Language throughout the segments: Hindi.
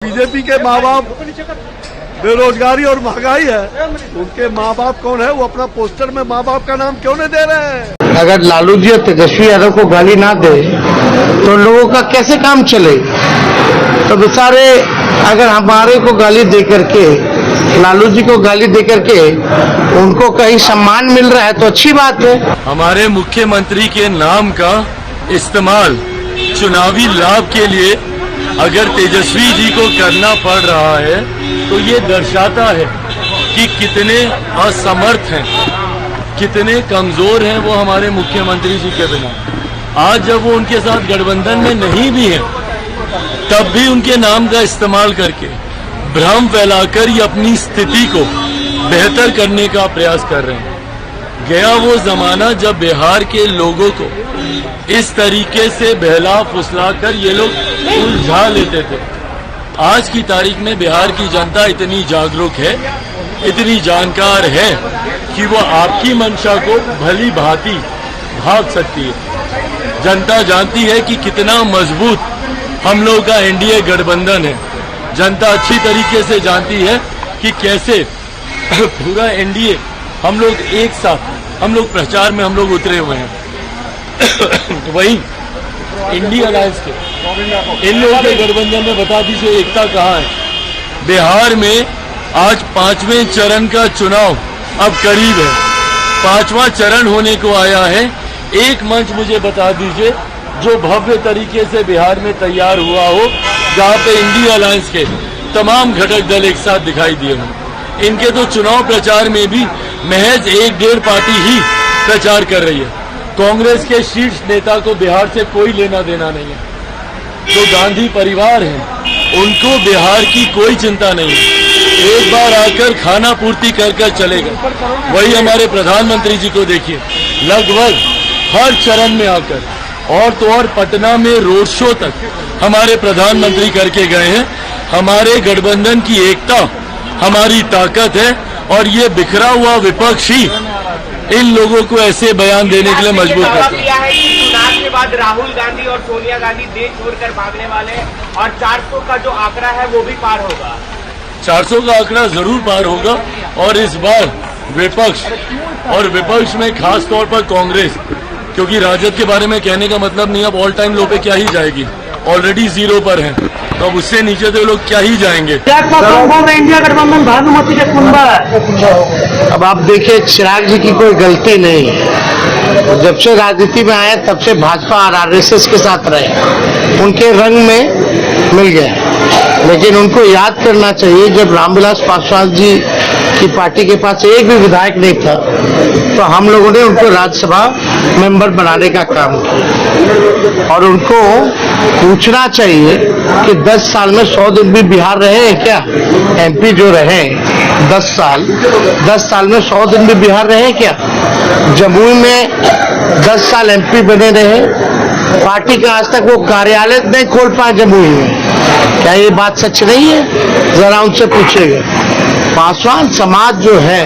बीजेपी के माँ बाप बेरोजगारी और महंगाई है, उनके माँ बाप कौन है? वो अपना पोस्टर में माँ बाप का नाम क्यों नहीं दे रहे हैं? अगर लालू जी और तेजस्वी यादव को गाली ना दे तो लोगों का कैसे काम चले? तो बेचारे अगर हमारे को गाली दे करके, लालू जी को गाली दे करके उनको कहीं सम्मान मिल रहा है तो अच्छी बात है। हमारे मुख्यमंत्री के नाम का इस्तेमाल चुनावी लाभ के लिए अगर तेजस्वी जी को करना पड़ रहा है तो ये दर्शाता है कि कितने असमर्थ हैं, कितने कमजोर हैं वो हमारे मुख्यमंत्री जी के बिना। आज जब वो उनके साथ गठबंधन में नहीं भी हैं, तब भी उनके नाम का इस्तेमाल करके भ्रम फैलाकर ये अपनी स्थिति को बेहतर करने का प्रयास कर रहे हैं। गया वो जमाना जब बिहार के लोगों को इस तरीके से बहला फुसला कर ये लोग उलझा लेते थे। आज की तारीख में बिहार की जनता इतनी जागरूक है, इतनी जानकार है कि वो आपकी मंशा को भली भांति भाग सकती है। जनता जानती है कि कितना मजबूत हम लोग का एनडीए गठबंधन है। जनता अच्छी तरीके से जानती है कि कैसे पूरा एनडीए हम लोग एक साथ, हम लोग प्रचार में हम लोग उतरे हुए हैं। वहीं इंडिया अलायंस के इन लोगों के गठबंधन में बता दीजिए एकता कहाँ है? बिहार में आज 5वें चरण का चुनाव अब करीब है, 5वां चरण होने को आया है। एक मंच मुझे बता दीजिए जो भव्य तरीके से बिहार में तैयार हुआ हो, जहाँ पे इंडिया अलायंस के तमाम घटक दल एक साथ दिखाई दिए हों। इनके तो चुनाव प्रचार में भी महज 1-1.5 पार्टी ही प्रचार कर रही है। कांग्रेस के शीर्ष नेता को बिहार से कोई लेना देना नहीं है। जो गांधी परिवार है उनको बिहार की कोई चिंता नहीं है, एक बार आकर खाना पूर्ति कर चले गए। वही हमारे प्रधानमंत्री जी को देखिए, लगभग हर चरण में आकर और तो और पटना में रोड शो तक हमारे प्रधानमंत्री करके गए हैं। हमारे गठबंधन की एकता हमारी ताकत है और ये बिखरा हुआ विपक्ष ही इन लोगों को ऐसे बयान देने के लिए मजबूर करता है कि चुनाव के बाद राहुल गांधी और सोनिया गांधी देश छोड़कर भागने वाले हैं और 400 का जो आंकड़ा है वो भी पार होगा। 400 का आंकड़ा जरूर पार होगा और इस बार विपक्ष, और विपक्ष में खास तौर पर कांग्रेस, क्योंकि राजद के बारे में कहने का मतलब नहीं, अब ऑल टाइम लो पे क्या ही जाएगी, ऑलरेडी 0 पर है, तो अब उससे नीचे तो लोग क्या ही जाएंगे। इंडिया गठबंधन भानुमति के कुंभा है। अब आप देखिए, चिराग जी की कोई गलती नहीं है। जब से राजनीति में आए तब से भाजपा और आरएसएस के साथ रहे, उनके रंग में मिल गया। लेकिन उनको याद करना चाहिए, जब रामविलास पासवान जी की पार्टी के पास एक भी विधायक नहीं था तो हम लोगों ने उनको राज्यसभा मेंबर बनाने का काम किया। और उनको पूछना चाहिए कि 10 साल में 100 दिन भी बिहार रहे हैं क्या? एमपी जो रहे 10 साल में 100 दिन भी बिहार रहे क्या? जमुई में 10 साल एमपी बने रहे, पार्टी का आज तक वो कार्यालय नहीं खोल पाए जमुई में। क्या ये बात सच नहीं है? जरा उनसे पूछिएगा। पासवान समाज जो है,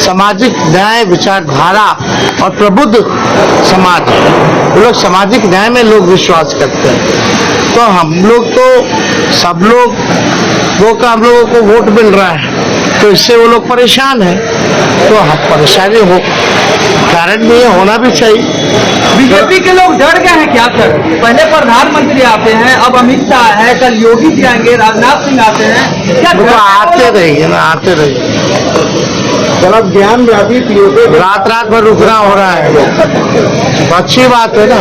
सामाजिक न्याय विचारधारा और प्रबुद्ध समाज है, वो लोग सामाजिक न्याय में लोग विश्वास करते हैं। तो हम लोग तो सब लोग वो का हम लोगों को वोट मिल रहा है तो इससे वो लोग परेशान हैं, तो परेशानी हो कारण भी होना भी चाहिए। बीजेपी के लोग डर गए हैं क्या सर? पहले प्रधानमंत्री आते हैं, अब अमित शाह है, कल योगी जी आएंगे, राजनाथ सिंह आते हैं, क्या तो आते रहेंगे ना, आते रहेंगे। गलत ज्ञान रात भर रुकना हो रहा है, तो अच्छी बात है ना,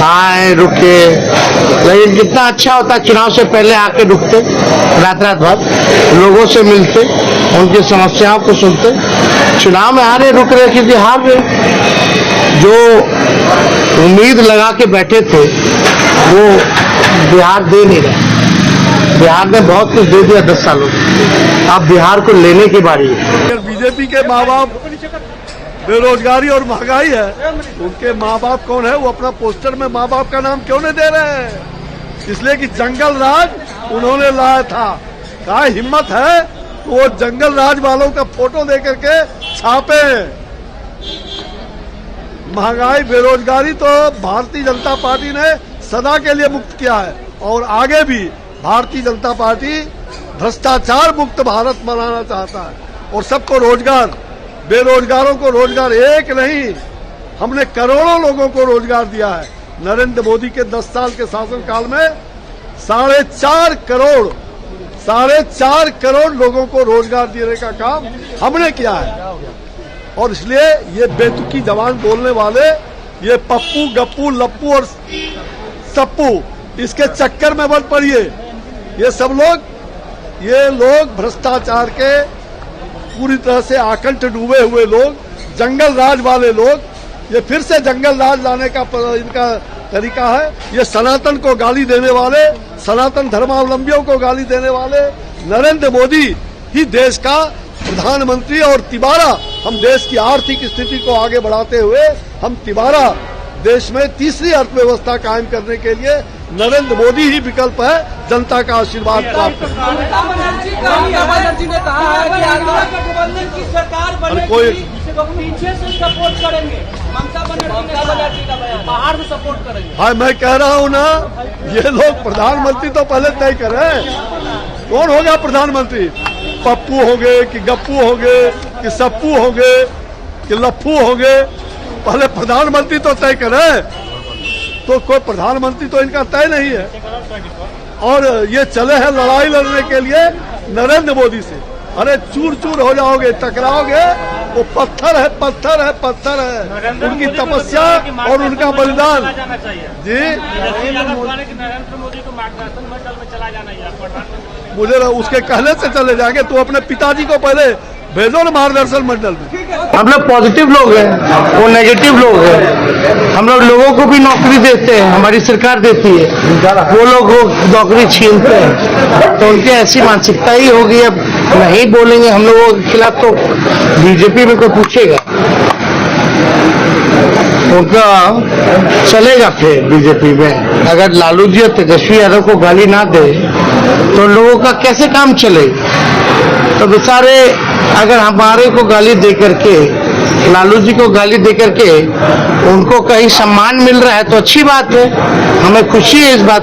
आए रुके। लेकिन कितना अच्छा होता, चुनाव से पहले आके रुकते, रात भर लोगों से मिलते, उनकी समस्याओं को सुनते। चुनाव में आ रहे, रुक रहे, किसी हार रहे। जो उम्मीद लगा के बैठे थे वो बिहार दे नहीं रहे। बिहार ने बहुत कुछ दे दिया 10 सालों में, अब बिहार को लेने की बारी है। बीजेपी के माँ बाप बेरोजगारी और महंगाई है, उनके माँ बाप कौन है? वो अपना पोस्टर में माँ बाप का नाम क्यों नहीं दे रहे हैं? इसलिए कि जंगल राज उन्होंने लाया था। क्या हिम्मत है वो जंगल राज वालों का फोटो दे करके छापे? महंगाई बेरोजगारी तो भारतीय जनता पार्टी ने सदा के लिए मुक्त किया है और आगे भी भारतीय जनता पार्टी भ्रष्टाचार मुक्त भारत बनाना चाहता है और सबको रोजगार, बेरोजगारों को रोजगार, एक नहीं, हमने करोड़ों लोगों को रोजगार दिया है। नरेंद्र मोदी के 10 साल के शासनकाल में 4.5 करोड़ लोगों को रोजगार देने का काम हमने किया है। और इसलिए ये बेतुकी जबान बोलने वाले, ये पप्पू, गप्पू, लप्पू और सप्पू, इसके चक्कर में मत पड़िए। ये लोग भ्रष्टाचार के पूरी तरह से आकंठ डूबे हुए लोग, जंगल राज वाले लोग, ये फिर से जंगल राज लाने का इनका तरीका है। ये सनातन को गाली देने वाले, सनातन धर्मावलंबियों को गाली देने वाले नरेंद्र मोदी ही देश का प्रधानमंत्री, और तिबारा हम देश की आर्थिक स्थिति को आगे बढ़ाते हुए हम तिबारा देश में तीसरी अर्थव्यवस्था कायम करने के लिए नरेंद्र मोदी ही विकल्प है। जनता का आशीर्वाद प्राप्त ममता बनर्जी ने कहा है कि अगर गठबंधन की सरकार बनेगी तो पीछे से सपोर्ट करेंगे। ममता बनर्जी का बयान, बाहर से सपोर्ट करेंगे। हाँ, मैं कह रहा हूँ ना, ये लोग प्रधानमंत्री तो पहले तय करें, कौन होगा प्रधानमंत्री? पप्पू होंगे कि गप्पू होंगे कि सप्पू होंगे कि लप्पू होंगे? पहले प्रधानमंत्री तो तय करें। तो कोई प्रधानमंत्री तो इनका तय नहीं है, और ये चले हैं लड़ाई लड़ने के लिए नरेंद्र मोदी से। अरे चूर चूर हो जाओगे, टकराओगे, वो पत्थर है, पत्थर है, पत्थर है। उनकी तपस्या और उनका बलिदान। जी, नरेंद्र मोदी को मार्गदर्शन मंडल में चला जाना है। मुझे उसके कहने से चले जाएंगे। तो अपने पिताजी को पहले भेजो ना मार्गदर्शन मंडल में। हम लोग पॉजिटिव लोग हैं, वो नेगेटिव लोग हैं। हम लोग लोगों को भी नौकरी देते हैं, हमारी सरकार देती है, वो लोग वो नौकरी छीनते हैं। तो उनकी ऐसी मानसिकता ही होगी। अब नहीं बोलेंगे हम लोगों के खिलाफ तो बीजेपी में कोई पूछेगा, उनका चलेगा फिर बीजेपी में। अगर लालू जी और तेजस्वी यादव को गाली ना दे तो लोगों का कैसे काम चलेगा? तो बेचारे अगर हमारे को गाली दे करके, लालू जी को गाली दे करके उनको कहीं सम्मान मिल रहा है तो अच्छी बात है, हमें खुशी है इस बात।